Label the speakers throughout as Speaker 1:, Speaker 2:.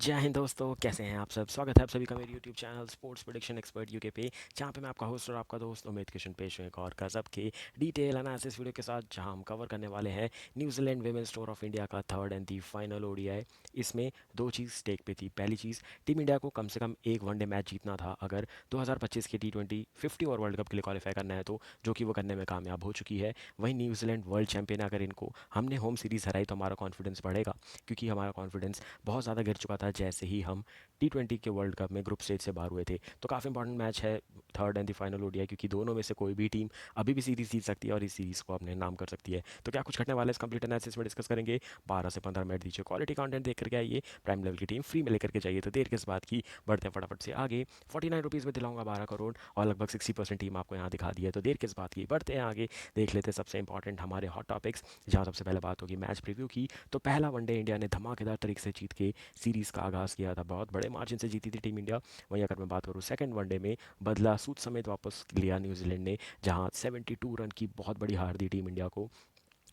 Speaker 1: जय हिंद दोस्तों, कैसे हैं आप सब। स्वागत है आप सभी का मेरे YouTube channel sports prediction expert UK पे, जहां पे मैं आपका होस्ट और आपका दोस्त उमेद किशन पेश हूं एक और गजब के डिटेल एनालिसिस वीडियो के साथ, जहां हम कवर करने वाले हैं New Zealand women's tour of India का third and the final ODI. इसमें दो चीज़ स्टेक पे थी। पहली चीज़, टीम इंडिया को कम से कम एक वनडे मैच जीतना था अगर 2025 के T20 50 और वर्ल्ड कप के लिए क्वालिफाई करना है, तो जो कि वो करने में कामयाब हो चुकी है। वहीं न्यूजीलैंड वर्ल्ड चैंपियन है, अगर इनको हमने होम सीरीज़ हराई तो हमारा कॉन्फिडेंस बढ़ेगा, क्योंकि हमारा कॉन्फिडेंस बहुत ज़्यादा गिर चुका था जैसे ही हम T20 के वर्ल्ड कप में ग्रुप स्टेज से बाहर हुए थे। तो काफ़ी इंपॉर्टेंट मैच है third and the final ODI, क्योंकि दोनों में से कोई भी टीम अभी भी सीरीज जीत सकती है और इस सीरीज को अपने नाम कर सकती है। तो क्या कुछ घटने वाला है इस कंप्लीट एनालिसिस में डिस्कस करेंगे। 12 से 15 मिनट दीजिए, क्वालिटी कंटेंट देख करके आइए, प्राइम लेवल की टीम फ्री में लेकर के जाइए। तो देर किस बात की, बढ़ते हैं फटाफट से आगे। 49 रुपीज़ में दिलाऊंगा 12 करोड़ और लगभग 60% टीम आपको यहाँ दिखा दी है। तो देर किस बात की, बढ़ते हैं आगे। देख लेते हैं सबसे इंपॉर्टेंट हमारे हॉट टॉपिक्स, जहाँ सबसे पहले बात होगी मैच प्रीव्यू की। तो पहला वनडे इंडिया ने धमाकेदार तरीके से जीत के सीरीज़ का आगाज़ किया था। बहुत बड़े मार्जिन से जीती थी टीम इंडिया। वहीं अगर मैं बात करूँ सेकंड वनडे में, बदला सूद समेत वापस लिया न्यूजीलैंड ने, जहां 72 रन की बहुत बड़ी हार दी टीम इंडिया को।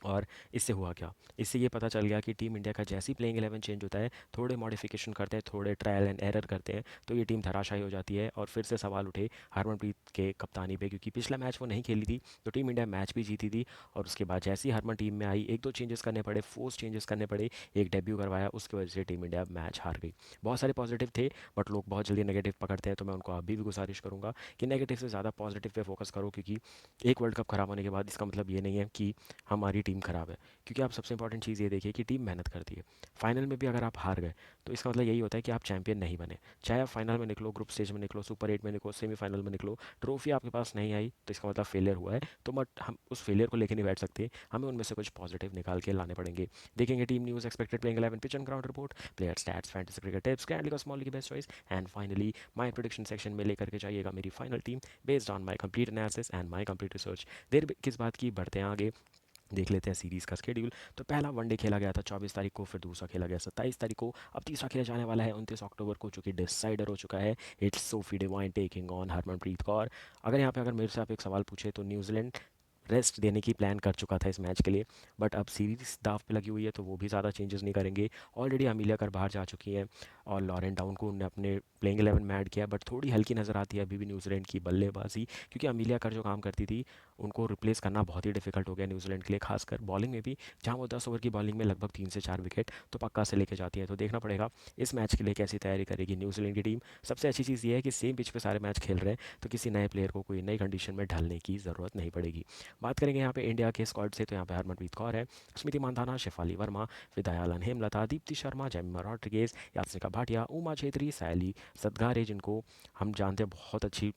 Speaker 1: और इससे हुआ क्या, इससे ये पता चल गया कि टीम इंडिया का जैसी प्लेइंग 11 चेंज होता है, थोड़े मॉडिफिकेशन करते हैं, थोड़े ट्रायल एंड एरर करते हैं, तो ये टीम धराशायी हो जाती है। और फिर से सवाल उठे हरमनप्रीत के कप्तानी पे, क्योंकि पिछला मैच वो नहीं खेली थी तो टीम इंडिया मैच भी जीती थी। और उसके बाद जैसे ही हरमन टीम में आई, एक दो चेंजेस करने पड़े, फोर्स चेंजेस करने पड़े, एक डेब्यू करवाया, उसकी वजह से टीम इंडिया मैच हार गई। बहुत सारे पॉजिटिव थे, बट लोग बहुत जल्दी नेगेटिव पकड़ते हैं, तो मैं उनको अभी भी गुजारिश करूंगा कि नेगेटिव से ज़्यादा पॉजिटिव पे फोकस करो, क्योंकि एक वर्ल्ड कप खराब होने के बाद इसका मतलब ये नहीं है कि हमारी टीम खराब है। क्योंकि आप सबसे इंपॉर्टेंट चीज़ ये देखिए कि टीम मेहनत करती है। फाइनल में भी अगर आप हार गए तो इसका मतलब यही होता है कि आप चैंपियन नहीं बने। चाहे आप फाइनल में निकलो, ग्रुप स्टेज में निकलो, सुपर एट में निकलो, सेमीफाइनल में निकलो, ट्रॉफी आपके पास नहीं आई तो इसका मतलब फेलियर हुआ है। तो बट हम उस फेलियर को लेकर नहीं बैठ सकते, हमें उनमें से कुछ पॉजिटिव निकाल के लाने पड़ेंगे। देखेंगे team news, expected playing 11, pitch and ground report, player stats, fantasy cricket tips, कैंडली स्मॉल की best choice, and finally my prediction section में लेकर के जाइएगा मेरी final team based on my complete analysis and my complete research. देर किस बात की, बढ़ते हैं आगे। देख लेते हैं सीरीज़ का स्केड्यूल। तो पहला वनडे खेला गया था 24 तारीख को, फिर दूसरा खेला गया 27 तारीख को, अब तीसरा खेला जाने वाला है 29 अक्टूबर को, जो कि डिसाइडर हो चुका है। It's Sophie Devine taking on Harmanpreet Kaur. अगर यहाँ पे अगर मेरे से आप एक सवाल पूछे तो न्यूजीलैंड रेस्ट देने की प्लान कर चुका था इस मैच के लिए, बट अब सीरीज दाव पे लगी हुई है तो वो भी ज़्यादा चेंजेस नहीं करेंगे। ऑलरेडी अमीलिया कर बाहर जा चुकी हैं और लॉरेन डाउन को उन्होंने अपने प्लेइंग 11 में ऐड किया, बट थोड़ी हल्की नज़र आती है अभी भी न्यूजीलैंड की बल्लेबाजी, क्योंकि अमीलिया कर जो काम करती थी उनको रिप्लेस करना बहुत ही डिफिकल्ट हो गया न्यूजीलैंड के लिए, खासकर बॉलिंग में भी, जहां वो 10 ओवर की बॉलिंग में लगभग 3 से 4 विकेट तो पक्का से लेके जाती है। तो देखना पड़ेगा इस मैच के लिए कैसी तैयारी करेगी न्यूजीलैंड की टीम। सबसे अच्छी चीज़ ये है कि सेम पिच पे सारे मैच खेल रहे हैं, तो किसी नए प्लेयर को कोई नई कंडीशन में ढलने की ज़रूरत नहीं पड़ेगी। बात करेंगे यहाँ पे इंडिया के स्क्वाड से, तो यहाँ पे हरमनप्रीत कौर है, स्मृति मानधाना, शेफाली वर्मा, विदयालन हेमलता, दीप्ति शर्मा, जैमिमा रॉड्रिगेज, यात्रिका भाटिया, उमा छेत्री, सायली सदगारे, जिनको हम जानते हैं बहुत अच्छी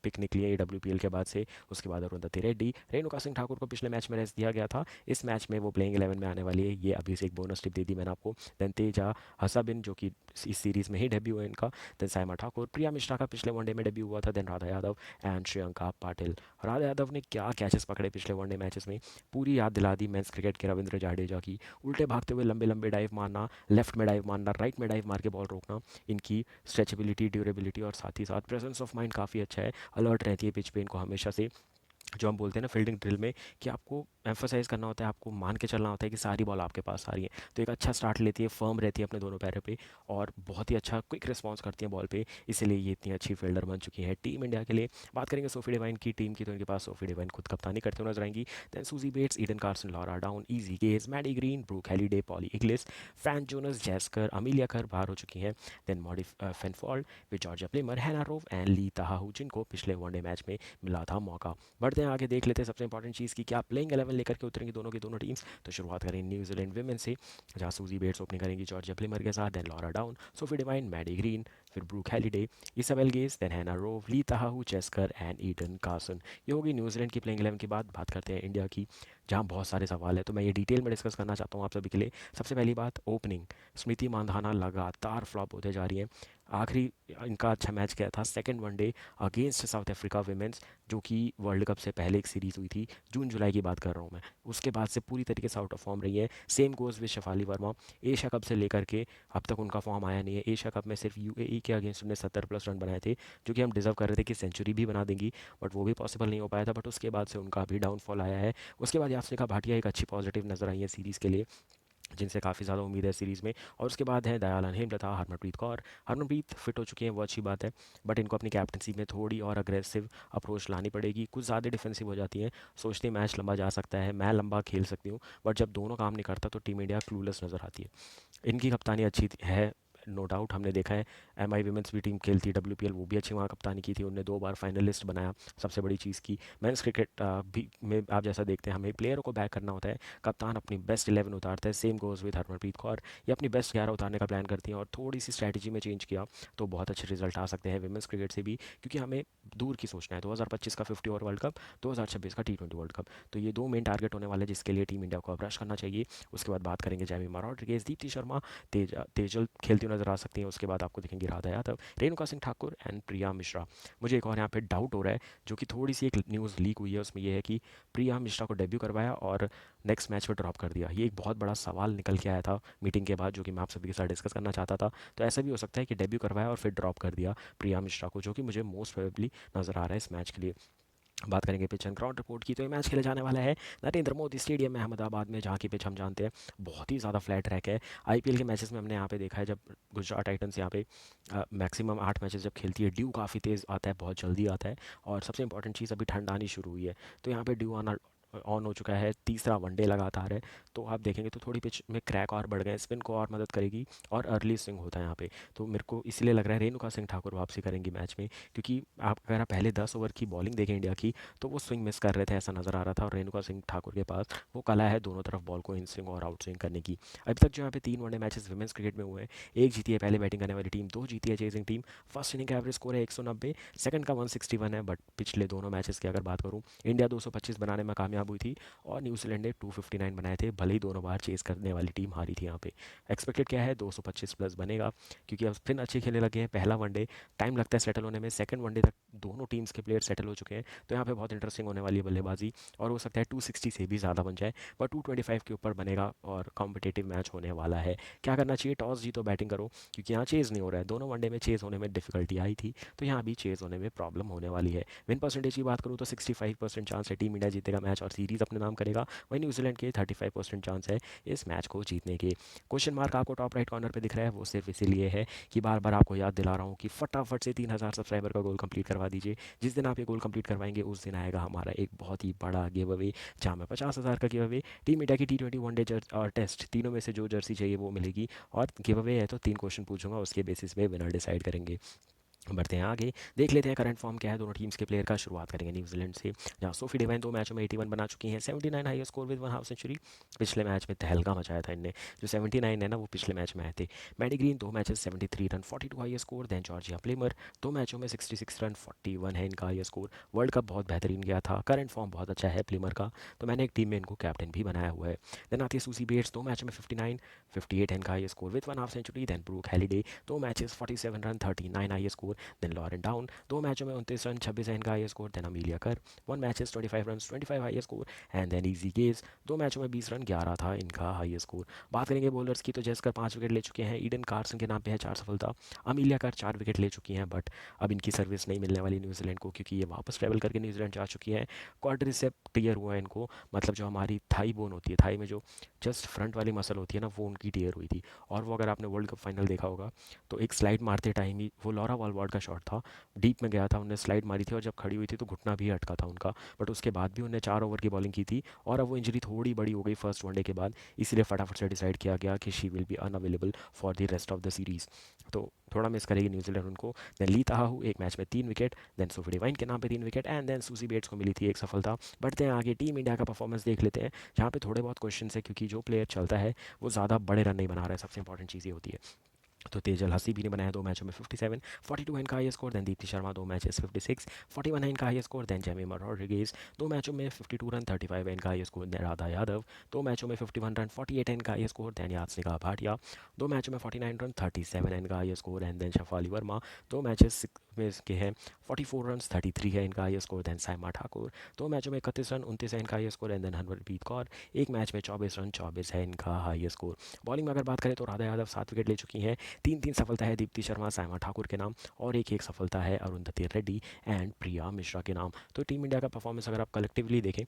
Speaker 1: पिक निकली है AWPL के बाद से। उसके बाद अरुंधति रेड्डी, रेणुका सिंह ठाकुर को पिछले मैच में रेस्ट दिया गया था, इस मैच में वो प्लेइंग 11 में आने वाली है, ये अभी से एक बोनस टिप दे दी मैंने आपको। देन तेजा हसाबिन, जो कि इस सीरीज़ में ही डेब्यू है इनका। देन साइमा ठाकुर, प्रिया मिश्रा का पिछले वनडे में डेब्यू हुआ था। Then Radha Yadav and Shreyanka Patil. राधा यादव ने क्या कैचेस पकड़े पिछले वनडे मैचेस में, पूरी याद दिला दी मेंस क्रिकेट के रविंद्र जाडेजा की। उल्टे भागते हुए लंबे लंबे डाइव मारना, लेफ्ट में डाइव मारना, राइट में डाइव मार के बॉल रोकना, इनकी स्ट्रेचेबिलिटी, ड्यूरेबिलिटी और साथ ही साथ प्रेजेंस ऑफ माइंड काफ़ी अच्छा है। अलर्ट रहती है पिच पे इनको हमेशा से, जो हम बोलते हैं ना फील्डिंग ड्रिल में, कि आपको एम्फोसाइज करना होता है, आपको मान के चलना होता है कि सारी बॉल आपके पास आ रही है। तो एक अच्छा स्टार्ट लेती है, फर्म रहती है अपने दोनों पैरों पे, और बहुत ही अच्छा क्विक रिस्पॉन्स करती है बॉल पे, इसीलिए ये इतनी अच्छी फील्डर बन चुकी है टीम इंडिया के लिए। बात करेंगे सोफी डिवाइन की टीम की, तो इनके पास सोफी डिवाइन खुद कप्तानी करते हुए नजर आएंगी। Then Suzie Bates, Eden Carson, Laura Down, Izzy Gaze, Maddy Green, Brooke Halliday, Polly Inglis, Fran Jonas, Jess Kerr, Amelia Kerr बाहर हो चुकी हैं। देन मॉडिफ Penfold with Georgia Plimmer, Hannah Rowe and ली ताहाहू, जिनको पिछले वनडे मैच में मिला था मौका। बढ़ते हैं आगे, देख लेते हैं सबसे इंपॉर्टेंट चीज़ की क्या प्लेइंग 11 लेकर के उतरेंगी दोनों की दोनों टीम्स। तो शुरुआत करेंगे न्यूजीलैंड विमेन से, जहाँ सूजी बेट्स ओपनिंग करेंगी जॉर्जिया प्लेमर के साथ, then Laura Down, Sophie Devine, Maddy Green, फिर Brooke Halliday, Isabel Gaze, then Hannah Rowe, Lea Tahuhu, Jess Kerr and Eden Carson. ये होगी न्यूजीलैंड की प्लेइंग 11 की बात करते हैं इंडिया की, जहाँ बहुत सारे सवाल है, तो मैं ये डिटेल में डिस्कस करना चाहता हूँ आप सभी के लिए। सबसे पहली बात, ओपनिंग। स्मृति मानधाना लगातार फ्लॉप होते जा रही है। आखिरी इनका अच्छा मैच गया था second one day against south Africa women's, जो कि वर्ल्ड कप से पहले एक सीरीज़ हुई थी, जून जुलाई की बात कर रहा हूँ मैं। उसके बाद से पूरी तरीके से आउट ऑफ फॉर्म रही है। Same goes with Shefali Verma, Asia cup से लेकर के अब तक उनका फॉर्म आया नहीं है। एशिया कप में सिर्फ UAE के अगेंस्ट उन्होंने 70+ रन बनाए थे, जो कि हम डिजर्व कर रहे थे कि सेंचुरी भी बना देंगी, बट वो भी पॉसिबल नहीं हो पाया था। बट उसके बाद से उनका भी डाउनफॉल आया है। उसके बाद यास्मिका भाटिया एक अच्छी पॉजिटिव नजर आई है सीरीज़ के लिए, जिनसे काफ़ी ज़्यादा उम्मीद है सीरीज़ में। और उसके बाद है दयालन हेमलता, हरमनप्रीत कौर। हरमनप्रीत फिट हो चुकी हैं, वो अच्छी बात है, बट इनको अपनी कैप्टनसी में थोड़ी और अग्रेसिव अप्रोच लानी पड़ेगी। कुछ ज़्यादा डिफेंसिव हो जाती हैं, सोचते हैं मैच लंबा जा सकता है, मैं लंबा खेल सकती हूँ, बट जब दोनों काम नहीं करता तो टीम इंडिया क्लूलेस नज़र आती है। इनकी कप्तानी अच्छी है, नो डाउट। हमने देखा है एम आई वीमेंस भी टीम खेलती है WPL, वो भी अच्छी वहाँ कप्तानी की थी, उनने 2 बार फाइनलिस्ट बनाया। सबसे बड़ी चीज़ की मेंस क्रिकेट भी में आप जैसा देखते हैं, हमें प्लेयरों को बैक करना होता है, कप्तान अपनी बेस्ट 11 उतारता है। Same goes with Harmanpreet Kaur, ये अपनी बेस्ट 11 उतारने का प्लान करती हैं, और थोड़ी सी स्ट्रैटेजी में चेंज किया तो बहुत अच्छे रिजल्ट आ सकते हैं विमेंस क्रिकेट से भी, क्योंकि हमें दूर की सोचना है। 2025 का 50 ओवर वर्ल्ड कप, 2026 का T20 वर्ल्ड कप, तो ये दो मेन टारगेट होने वाले, जिसके लिए टीम इंडिया को अब्रश करना चाहिए। उसके बाद बात करेंगे जैमिमा रॉड्रिगेज, दीप्ति शर्मा, तेजल खेलती हुई नजर आ सकती हैं। उसके बाद आपको दिखेंगी राधा यादव, रेणुका सिंह ठाकुर एंड प्रिया मिश्रा। मुझे एक और यहाँ पे डाउट हो रहा है, जो कि थोड़ी सी एक न्यूज़ लीक हुई है, उसमें यह है कि प्रिया मिश्रा को डेब्यू करवाया और नेक्स्ट मैच में ड्रॉप कर दिया। ये एक बहुत बड़ा सवाल निकल के आया था मीटिंग के बाद, जो कि मैं आप सभी के साथ डिस्कस करना चाहता था। तो ऐसा भी हो सकता है कि डेब्यू करवाया और फिर ड्रॉप कर दिया प्रिया मिश्रा को, जो कि मुझे मोस्ट प्रोबेबली नज़र आ रहा है इस मैच के लिए। बात करेंगे पिच एंड ग्राउंड रिपोर्ट की, तो ये मैच खेले जाने वाला है नरेंद्र मोदी स्टेडियम में अहमदाबाद में, जहाँ की पिच हम जानते हैं बहुत ही ज़्यादा फ्लैट ट्रैक है। IPL के मैचेस में हमने यहाँ पे देखा है, जब गुजरात टाइटंस यहाँ पे मैक्सिमम 8 मैचेस जब खेलती है, ड्यू काफ़ी तेज़ आता है, बहुत जल्दी आता है। और सबसे इंपॉर्टेंट चीज़, अभी ठंड आनी शुरू हुई है, तो यहाँ पे ड्यू आना ऑन हो चुका है, तीसरा वनडे लगातार है। तो आप देखेंगे तो थोड़ी पिच में क्रैक और बढ़ गए, स्पिन को और मदद करेगी, और अर्ली स्विंग होता है यहाँ पे। तो मेरे को इसलिए लग रहा है रेणुका सिंह ठाकुर वापसी करेंगी मैच में, क्योंकि आप अगर आप पहले 10 ओवर की बॉलिंग देखें इंडिया की, तो वो स्विंग मिस कर रहे थे, ऐसा नज़र आ रहा था। और रेणुका सिंह ठाकुर के पास वो कला है दोनों तरफ बॉल को इन स्विंग और आउट स्विंग करने की। अभी तक जो यहाँ पे 3 वनडे मैचेस वुमेंस क्रिकेट में हुए हैं, एक जीती है पहले बैटिंग करने वाली टीम, 2 जीती है चेजिंग टीम। फर्स्ट इनिंग का एवरेज स्कोर है 190, सेकंड का 161 है, बट पिछले दोनों मैचेस की अगर बात करूँ, इंडिया 225 बनाने में कामयाब हुई थी, और न्यूजीलैंड ने 259 बनाए थे, भले ही दोनों बार चेस करने वाली टीम हारी थी यहाँ पे। एक्सपेक्टेड क्या है, 225 प्लस बनेगा, क्योंकि अब स्पिन अच्छे खेलने लगे हैं। पहला वनडे टाइम लगता है सेटल होने में, सेकंड वनडे तक दोनों टीम्स के प्लेयर सेटल हो चुके हैं, तो यहाँ पे बहुत इंटरेस्टिंग होने वाली है बल्लेबाजी। और हो सकता है 260 से भी ज़्यादा बन जाए, पर 225 के ऊपर बनेगा, और कॉम्पिटेटिव मैच होने वाला है। क्या करना चाहिए, टॉस जीतो बैटिंग करो, क्योंकि यहाँ चेज़ नहीं हो रहा है। दोनों वनडे में चेज़ होने में डिफिकल्टी आई थी, तो यहाँ भी चेज़ होने में प्रॉब्लम होने वाली है। विन परसेंटेज की बात करूँ तो 65% चांस है टीम इंडिया जीतेगा मैच और सीरीज़ अपने नाम करेगा, वहीं न्यूजीलैंड के 35% चांस है इस मैच को जीतने के। क्वेश्चन मार्क आपको टॉप राइट कॉर्नर पे दिख रहा है, वो सिर्फ इसीलिए है कि बार बार आपको याद दिला रहा हूँ कि फटाफट से 3000 सब्सक्राइबर का गोल कंप्लीट करवा दीजिए। जिस दिन आप ये गोल कंप्लीट करवाएंगे, उस दिन आएगा हमारा एक बहुत ही बड़ा गिव अवे, जहाँ में 50,000 का गिव अवे, टीम इंडिया की T20 वनडे और टेस्ट तीनों में से जो जर्सी चाहिए वो मिलेगी। और गिव अवे है तो 3 क्वेश्चन पूछूंगा, उसके बेसिस पे विनर डिसाइड करेंगे। बढ़ते हैं आगे, देख लेते हैं करंट फॉर्म क्या है दोनों टीम्स के प्लेयर का। शुरुआत करेंगे न्यूजीलैंड से, जहां सोफी डिवाइन 2 मैचों में 81 बना चुकी हैं, 79 high score with 1 half century. पिछले मैच में तहलका मचाया था इनने, जो 79 है ना, वो पिछले मैच में आए थे। Maddy Green 2 matches 73 run 42 high score. Then Georgia Plimmer 2 मैचों में 66 रन 41 है इनका हाई स्कोर। वर्ल्ड कप बहुत बेहतरीन गया था, करंट फॉर्म बहुत अच्छा है प्लेमर का, तो मैंने एक टीम में इनको कैप्टन भी बनाया हुआ है। देन आती है सूसी बेट्स, 2 मैचों में 59 58 है इनका high score with 1 half century. Then Brooke Halliday 2 matches 47 run 39 high score. Then Lauren Down 2 मैचों में 29 रन 26 है इनका high score. Then Amelia Kerr 1 matches 25 run 25 high score. And then Izzy Gaze 2 मैचों में 20 रन 11 था इनका हाई स्कोर। बात करेंगे बॉलर्स की, तो जैसकर 5 विकेट ले चुके हैं, ईडन कार्सन के नाम पे है 4 सफलता। अमीलिया कर 4 विकेट ले चुकी हैं, बट अब इनकी सर्विस नहीं मिलने वाली न्यूजीलैंड को, क्योंकि ये वापस ट्रैवल करके न्यूजीलैंड जा चुकी है। क्वाड्रिसेप टीयर हुआ है इनको, मतलब जो हमारी थाई बोन होती है, थाई में जो जस्ट फ्रंट वाली मसल होती है ना, वो उनकी टीयर हुई थी। और वो अगर आपने वर्ल्ड कप फाइनल देखा होगा, तो एक स्लाइड मारते टाइम ही, वो लॉरा वॉलवॉर्ड का शॉट था, डीप में गया था, उन्हें स्लाइड मारी थी, और जब खड़ी हुई थी तो घुटना भी अटका था उनका। बट उसके बाद भी उन्हें 4 ओवर की बॉलिंग की थी, और अब वो इंजरी थोड़ी बड़ी हो गई फर्स्ट वनडे के बाद, इसलिए फटाफट से डिसाइड किया गया कि she will be unavailable for the rest of the series. तो थोड़ा मिस करेगी न्यूजीलैंड उनको। देन ली ताहू 1 मैच में 3 विकेट, देन सोफी डिवाइन के नाम पे 3 wicket, and then Suzie Bates को मिली थी एक सफलता। बढ़ते हैं आगे, टीम इंडिया का परफॉर्मेंस देख लेते हैं, जहाँ पे थोड़े बहुत क्वेश्चन है, क्योंकि जो प्लेयर चलता है वो ज़्यादा बड़े रन नहीं बना रहा है, सबसे इंपॉर्टेंट चीज़ ये होती है। तो तेजल हसी भी ने बनाया 2 मैचों में 57 42 है इनका high score. Then Deepti Sharma 2 matches 56 41 है इनका high score. Then Jemimah Rodrigues 2 मैचों में 52 रन 35 है इनका high score. Then Radha Yadav 2 मैचों में 51 रन 48 है इनका high score. Then Yastika Bhatia 2 मैचों में 49 रन 37 है इनका high score. And then Shafali Verma 2 matches में इसके हैं 44 रन 33 है इनका high score. Then Saima Thakor 2 मैचों में 31 रन 29 है इनका high score. And then Harmanpreet Kaur 1 match में 24 रन 24 है इनका हाई स्कोर। बॉलिंग में अगर बात करें तो राधा यादव 7 विकेट ले चुकी हैं, तीन तीन सफलता है दीप्ति शर्मा, सायमा ठाकुर के नाम, और एक एक सफलता है अरुंधति रेड्डी एंड प्रिया मिश्रा के नाम। तो टीम इंडिया का परफॉर्मेंस अगर आप कलेक्टिवली देखें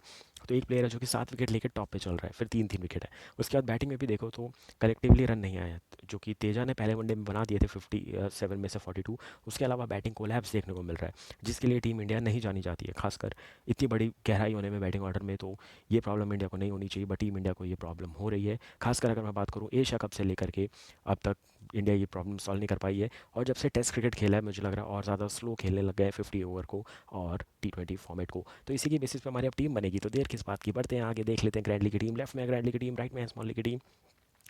Speaker 1: तो एक प्लेयर है जो कि 7 विकेट लेकर टॉप पे चल रहा है, फिर तीन तीन विकेट है। उसके बाद बैटिंग में भी देखो तो कलेक्टिवली रन नहीं आए, जो कि तेजा ने पहले वनडे में बना दिए थे 57 में से 42। उसके अलावा बैटिंग कोलैप्स देखने को मिल रहा है, जिसके लिए टीम इंडिया नहीं जानी जाती है, खासकर इतनी बड़ी गहराई होने में बैटिंग ऑर्डर में। तो ये प्रॉब्लम इंडिया को नहीं होनी चाहिए, बट टीम इंडिया को ये प्रॉब्लम हो रही है। खासकर अगर मैं बात करूँ एशिया कप से लेकर के अब तक इंडिया ये प्रॉब्लम सॉल्व नहीं कर पाई है, और जब से टेस्ट क्रिकेट खेला है मुझे लग रहा है और ज़्यादा स्लो खेलने लग गए 50 ओवर को और T20 फॉर्मेट को। तो इसी के बेसिस पे हमारी अब टीम बनेगी, तो देर किस बात की, बढ़ते हैं आगे, देख लेते हैं ग्रैंड लीग की टीम। लेफ्ट में ग्रैंड लीग की टीम, राइट में स्मॉल लीग की टीम।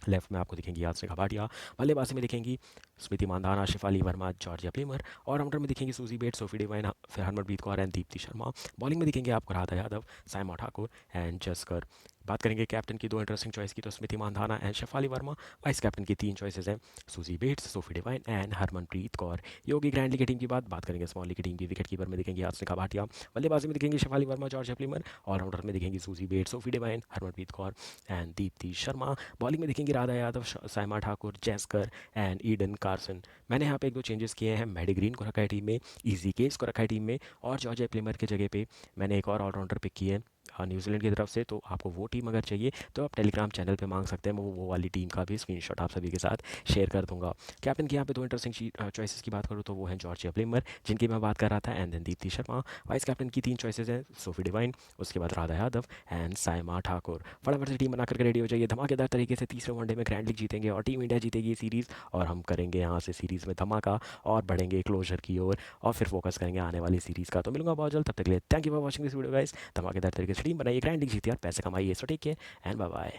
Speaker 1: लेफ्ट में आपको दिखेंगी यास्मिन भाटिया, बल्लेबाजी में दिखेंगी स्मृति मानधाना, शिफाली वर्मा, जॉर्जिया प्लेमर, और राउंडर में दिखेंगी सूजी बेट, सोफी डिवाइन, फिर हरमनप्रीत कौर एंड दीप्ति शर्मा। बॉलिंग में दिखेंगे आपको राधा यादव, सायमा ठाकुर एंड जसकर। बात करेंगे कैप्टन की, दो इंटरेस्टिंग चॉइस की, तो स्मृति Mandhana and Shafali Verma. Vice captain की तीन चॉइसेस हैं, Suzie Bates, Sophie Devine and Harmanpreet Kaur. योगी ग्रैंड लीग की टीम की बात करेंगे स्मॉल लीग की टीम की। विकेट कीपर में दिखेंगे यास्मिन भाटिया, बल्लेबाजी में दिखेंगी Shafali Verma, Georgia Plimmer, all rounder में दिखेंगी Suzie Bates, Sophie Devine, Harmanpreet Kaur and Deepti Sharma. Bowling में दिखेंगी Radha Yadav, Saima Thakur, Jess Kerr and Eden Carson. मैंने यहाँ पे एक दो चेंजेस किए हैं, मैडी ग्रीन को रखा है टीम में, इजी केस को रखा है टीम में, और जॉर्जिया प्लेमर की जगह पे मैंने एक और ऑलराउंडर पिक की है न्यूजीलैंड की तरफ से। तो आपको वो टीम अगर चाहिए तो आप टेलीग्राम चैनल पे मांग सकते हैं, मैं वो वाली टीम का भी स्क्रीनशॉट आप सभी के साथ शेयर कर दूंगा। कैप्टन की यहाँ पे दो इंटरेस्टिंग चॉइसेस की बात करूँ तो वो हैं जॉर्जिया प्लेमर, जिनकी मैं बात कर रहा था, and then Deepti Sharma. Vice captain की तीन चॉइसेस हैं, सोफी डिवाइन, उसके बाद राधा यादव एंड सायमा ठाकुर। फटाफट से टीम बना करके रेडी हो जाइए, धमाकेदार तरीके से तीसरे वनडे में ग्रैंड लीग जीतेंगे और टीम इंडिया जीतेगी सीरीज़, और हम करेंगे यहाँ से सीरीज़ में धमाका और बढ़ेंगे क्लोजर की ओर, और फिर फोकस करेंगे आने वाली सीरीज़ का। तो मिलूंगा बहुत जल्द, तब तक के लिए thank you for watching this video guys. धमाकेदार तरीके से टीम बनाइए, ग्रैंड लीग जीतिए और पैसे कमाइए। So take care and bye bye.